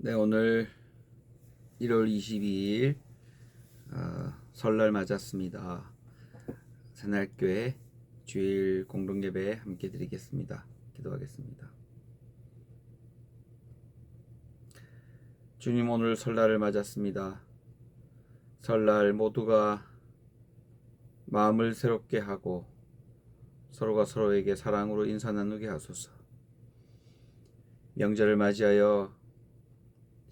네, 오늘 1월 22일 설날 맞았습니다. 새날교회 주일 공동예배 함께 드리겠습니다. 기도하겠습니다. 주님, 오늘 설날을 맞았습니다. 설날 모두가 마음을 새롭게 하고 서로가 서로에게 사랑으로 인사 나누게 하소서. 명절을 맞이하여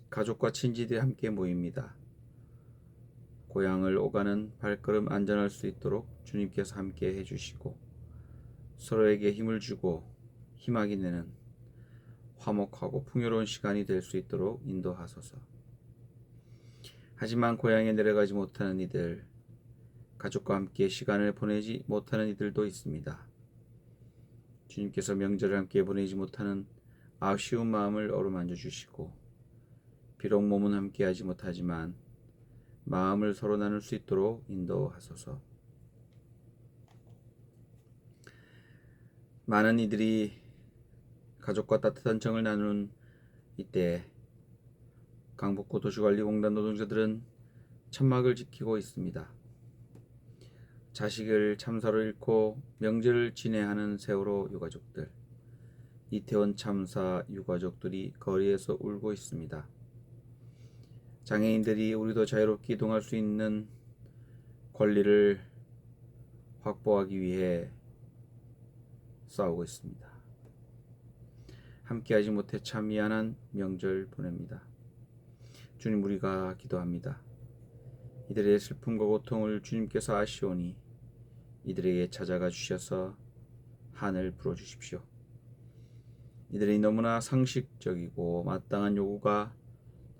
가족과 친지들이 함께 모입니다. 고향을 오가는 발걸음 안전할 수 있도록 주님께서 함께 해주시고 서로에게 힘을 주고 희망이 내는 화목하고 풍요로운 시간이 될 수 있도록 인도하소서. 하지만 고향에 내려가지 못하는 이들, 가족과 함께 시간을 보내지 못하는 이들도 있습니다. 주님께서 명절을 함께 보내지 못하는 아쉬운 마음을 어루만져 주시고, 비록 몸은 함께하지 못하지만 마음을 서로 나눌 수 있도록 인도하소서. 많은 이들이 가족과 따뜻한 정을 나누는 이때 강북구 도시관리공단 노동자들은 천막을 지키고 있습니다. 자식을 참사로 잃고 명절을 지내하는 세월호 유가족들, 이태원 참사 유가족들이 거리에서 울고 있습니다. 장애인들이 우리도 자유롭게 이동할 수 있는 권리를 확보하기 위해 싸우고 있습니다. 함께하지 못해 참 미안한 명절 보냅니다. 주님, 우리가 기도합니다. 이들의 슬픔과 고통을 주님께서 아시오니 이들에게 찾아가 주셔서 한을 풀어주십시오. 이들이 너무나 상식적이고 마땅한 요구가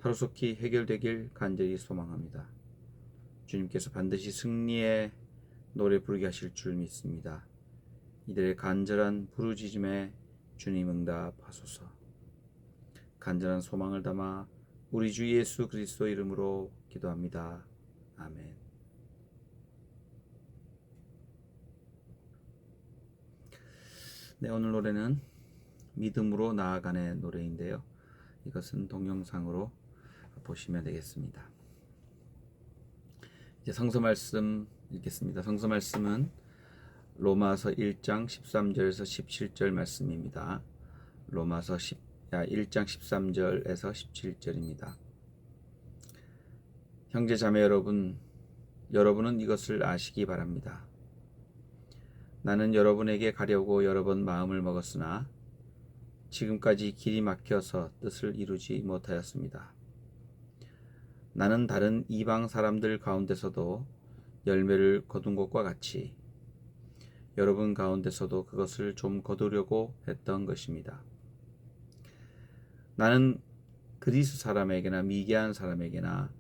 하루속히 해결되길 간절히 소망합니다. 주님께서 반드시 승리의 노래 부르게 하실 줄 믿습니다. 이들의 간절한 부르짖음에 주님 응답하소서. 간절한 소망을 담아 우리 주 예수 그리스도 이름으로 기도합니다. 아멘. 네, 오늘 노래는 믿음으로 나아가는 노래인데요. 이것은 동영상으로 보시면 되겠습니다. 이제 성서 말씀 읽겠습니다. 성서 말씀은 로마서 1장 13절에서 17절 말씀입니다. 로마서 1장 13절에서 17절입니다. 형제 자매 여러분은 이것을 아시기 바랍니다. 나는 여러분에게 가려고 여러 번 마음을 먹었으나 지금까지 길이 막혀서 뜻을 이루지 못하였습니다. 나는 다른 이방 사람들 가운데서도 열매를 거둔 것과 같이 여러분 가운데서도 그것을 좀 거두려고 했던 것입니다. 나는 그리스 사람에게나 미개한 사람에게나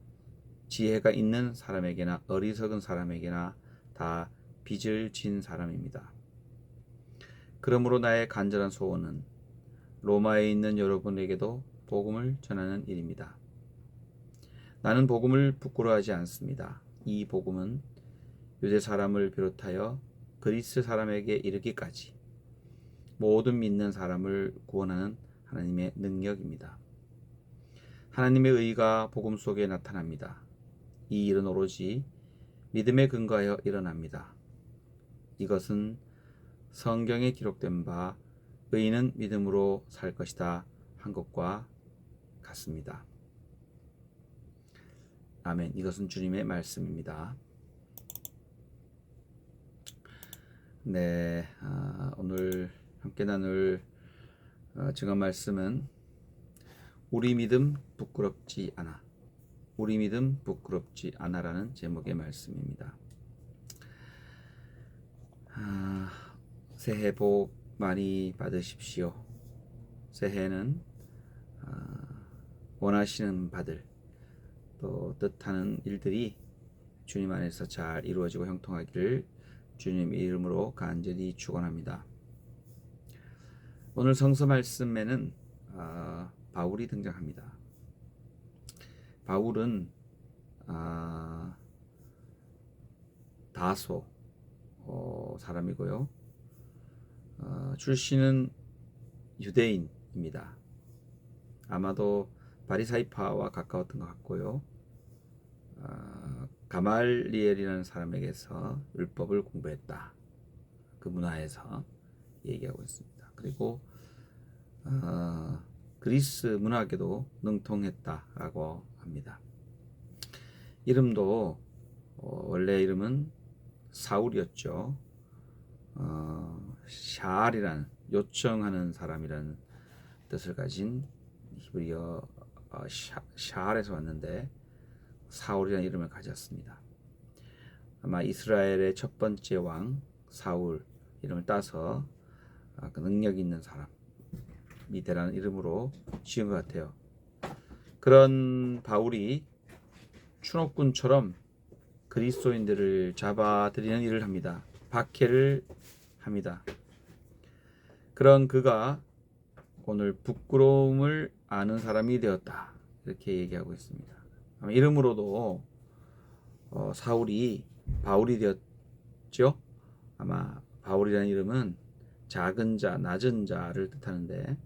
지혜가 있는 사람에게나 어리석은 사람에게나 다 빚을 진 사람입니다. 그러므로 나의 간절한 소원은 로마에 있는 여러분에게도 복음을 전하는 일입니다. 나는 복음을 부끄러워하지 않습니다. 이 복음은 유대 사람을 비롯하여 그리스 사람에게 이르기까지 모든 믿는 사람을 구원하는 하나님의 능력입니다. 하나님의 의가 복음 속에 나타납니다. 이 일은 오로지 믿음에 근거하여 일어납니다. 이것은 성경에 기록된 바 의인은 믿음으로 살 것이다 한 것과 같습니다. 아멘. 이것은 주님의 말씀입니다. 네, 오늘 함께 나눌 증언 말씀은 우리 믿음 부끄럽지 않아. 우리 믿음 부끄럽지 않아라는 제목의 말씀입니다. 새해 복 많이 받으십시오. 새해는 원하시는 바들 또 뜻하는 일들이 주님 안에서 잘 이루어지고 형통하기를 주님 이름으로 간절히 축원합니다. 오늘 성서 말씀에는 바울이 등장합니다. 바울은 다소 사람이고요. 출신은 유대인입니다. 아마도 바리사이파와 가까웠던 것 같고요. 가말리엘이라는 사람에게서 율법을 공부했다. 그 문화에서 얘기하고 있습니다. 그리고 그리스 문학에도 능통했다라고 합니다. 이름도 원래 이름은 사울이었죠. 샤알이라는 요청하는 사람이라는 뜻을 가진 히브리어 샤알에서 왔는데 사울이라는 이름을 가졌습니다. 아마 이스라엘의 첫 번째 왕 사울 이름을 따서 그 능력 있는 사람이 되라는 이름으로 지은 것 같아요. 그런 바울이 추노꾼처럼 그리스도인들을 잡아들이는 일을 합니다. 박해를 합니다. 그런 그가 오늘 부끄러움을 아는 사람이 되었다. 이렇게 얘기하고 있습니다. 아마 이름으로도 사울이 바울이 되었죠. 아마 바울이라는 이름은 작은 자, 낮은 자를 뜻하는데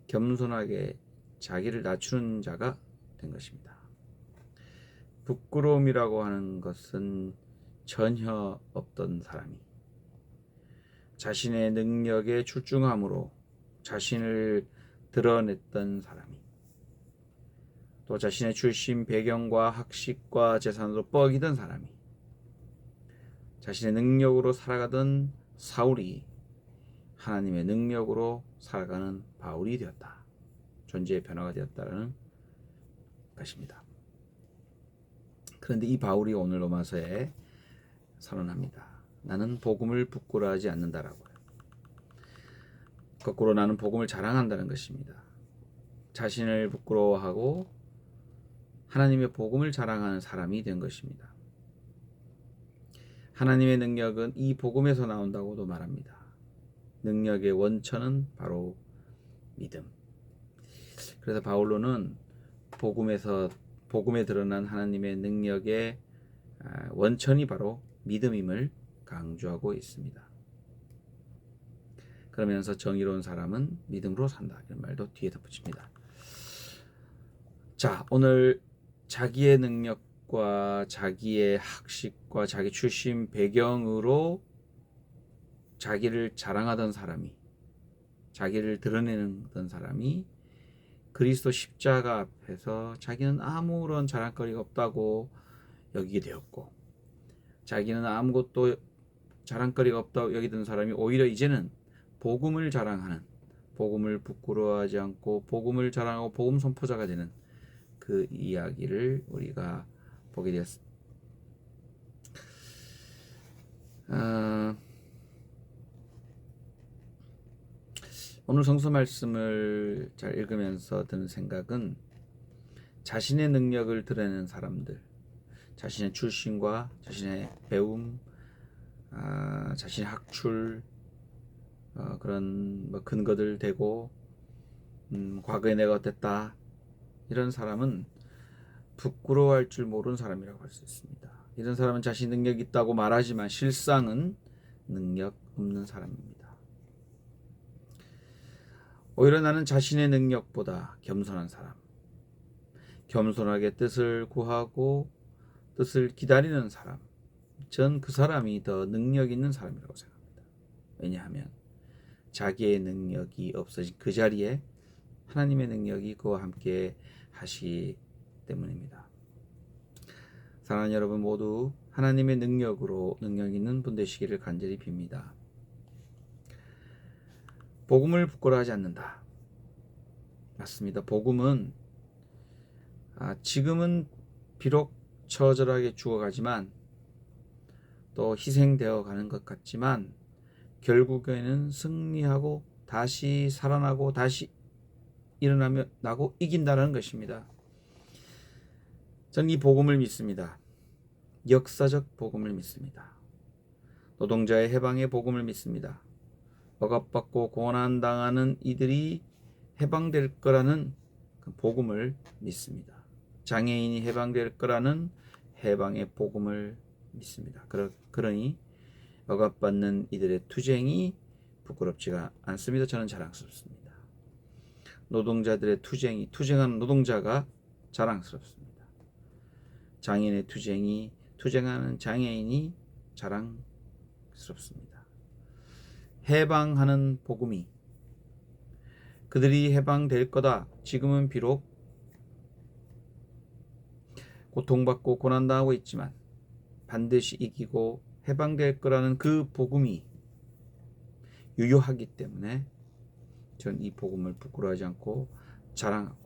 겸손하게 자기를 낮추는 자가 된 것입니다. 부끄러움이라고 하는 것은 전혀 없던 사람이 자신의 능력에 출중함으로 자신을 드러냈던 사람이 또 자신의 출신 배경과 학식과 재산으로 뻐기던 사람이 자신의 능력으로 살아가던 사울이 하나님의 능력으로 살아가는 바울이 되었다. 존재의 변화가 되었다는 것입니다. 그런데 이 바울이 오늘 로마서에 선언합니다. 나는 복음을 부끄러워하지 않는다라고요. 거꾸로 나는 복음을 자랑한다는 것입니다. 자신을 부끄러워하고 하나님의 복음을 자랑하는 사람이 된 것입니다. 하나님의 능력은 이 복음에서 나온다고도 말합니다. 능력의 원천은 바로 믿음. 그래서 바울로는 복음에 드러난 하나님의 능력의 원천이 바로 믿음임을 강조하고 있습니다. 그러면서 정의로운 사람은 믿음으로 산다. 이런 말도 뒤에 덧붙입니다. 자, 오늘 자기의 능력과 자기의 학식과 자기 출신 배경으로 자기를 자랑하던 사람이, 자기를 드러내는 사람이 그리스도 십자가 앞에서 자기는 아무런 자랑거리가 없다고 여기게 되었고, 자기는 아무것도 자랑거리가 없다고 여기던 사람이 오히려 이제는 복음을 자랑하는, 복음을 부끄러워하지 않고 복음을 자랑하고 복음 선포자가 되는 그 이야기를 우리가 보게 되었습니다. 오늘 성서 말씀을 잘 읽으면서 드는 생각은 자신의 능력을 드러내는 사람들, 자신의 출신과 자신의 배움, 자신의 학출, 그런 근거들 대고 과거에 내가 어땠다, 이런 사람은 부끄러워할 줄 모르는 사람이라고 할 수 있습니다. 이런 사람은 자신 능력이 있다고 말하지만 실상은 능력 없는 사람입니다. 오히려 나는 자신의 능력보다 겸손한 사람, 겸손하게 뜻을 구하고 뜻을 기다리는 사람, 전 그 사람이 더 능력 있는 사람이라고 생각합니다. 왜냐하면 자기의 능력이 없어진 그 자리에 하나님의 능력이 그와 함께 하시기 때문입니다. 사랑하는 여러분 모두 하나님의 능력으로 능력 있는 분 되시기를 간절히 빕니다. 복음을 부끄러워하지 않는다. 맞습니다. 복음은 지금은 비록 처절하게 죽어가지만 또 희생되어 가는 것 같지만 결국에는 승리하고 다시 살아나고 다시 일어나고 이긴다는 것입니다. 저는 이 복음을 믿습니다. 역사적 복음을 믿습니다. 노동자의 해방의 복음을 믿습니다. 억압받고 고난당하는 이들이 해방될 거라는 그 복음을 믿습니다. 장애인이 해방될 거라는 해방의 복음을 믿습니다. 그러니 억압받는 이들의 투쟁이 부끄럽지가 않습니다. 저는 자랑스럽습니다. 노동자들의 투쟁하는 노동자가 자랑스럽습니다. 장인의 투쟁하는 장애인이 자랑스럽습니다. 해방하는 복음이 그들이 해방될 거다. 지금은 비록 고통받고 고난당하고 있지만 반드시 이기고 해방될 거라는 그 복음이 유효하기 때문에 전 이 복음을 부끄러워하지 않고 자랑하고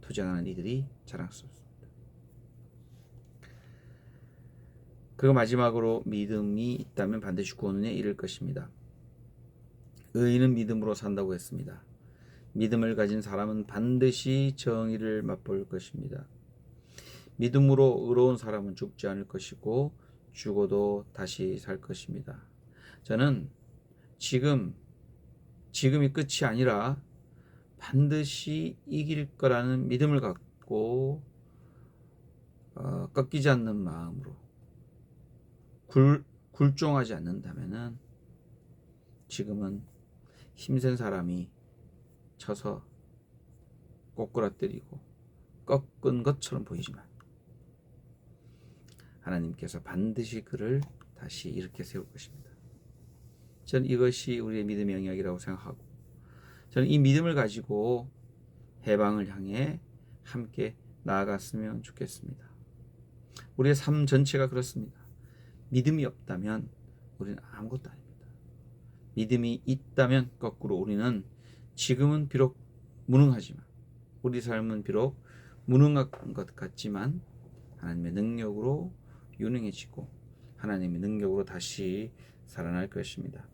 투쟁하는 이들이 자랑스럽습니다. 그리고 마지막으로 믿음이 있다면 반드시 구원에 이를 것입니다. 의인은 믿음으로 산다고 했습니다. 믿음을 가진 사람은 반드시 정의를 맛볼 것입니다. 믿음으로 의로운 사람은 죽지 않을 것이고 죽어도 다시 살 것입니다. 저는 지금이 끝이 아니라 반드시 이길 거라는 믿음을 갖고 꺾이지 않는 마음으로 굴종하지 않는다면은 지금은 힘센 사람이 쳐서 꼬꾸라뜨리고 꺾은 것처럼 보이지만 하나님께서 반드시 그를 다시 일으켜 세울 것입니다. 저는 이것이 우리의 믿음의 영역이라고 생각하고 저는 이 믿음을 가지고 해방을 향해 함께 나아갔으면 좋겠습니다. 우리의 삶 전체가 그렇습니다. 믿음이 없다면 우리는 아무것도 아닙니다. 믿음이 있다면 거꾸로 우리는 지금은 비록 무능하지만 우리 삶은 비록 무능한 것 같지만 하나님의 능력으로 유능해지고 하나님의 능력으로 다시 살아날 것입니다.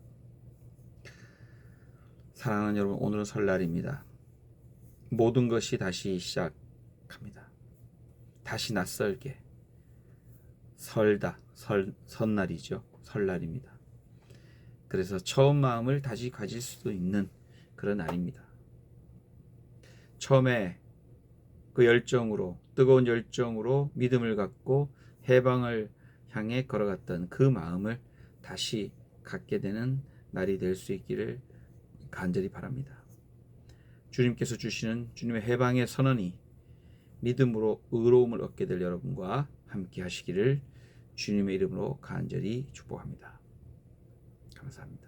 사랑하는 여러분, 오늘은 설날입니다. 모든 것이 다시 시작합니다. 다시 낯설게 설날이죠. 설날입니다. 그래서 처음 마음을 다시 가질 수도 있는 그런 날입니다. 처음에 그 열정으로 뜨거운 열정으로 믿음을 갖고 해방을 향해 걸어갔던 그 마음을 다시 갖게 되는 날이 될 수 있기를 간절히 바랍니다. 주님께서 주시는 주님의 해방의 선언이 믿음으로 의로움을 얻게 될 여러분과 함께 하시기를 주님의 이름으로 간절히 축복합니다. 감사합니다.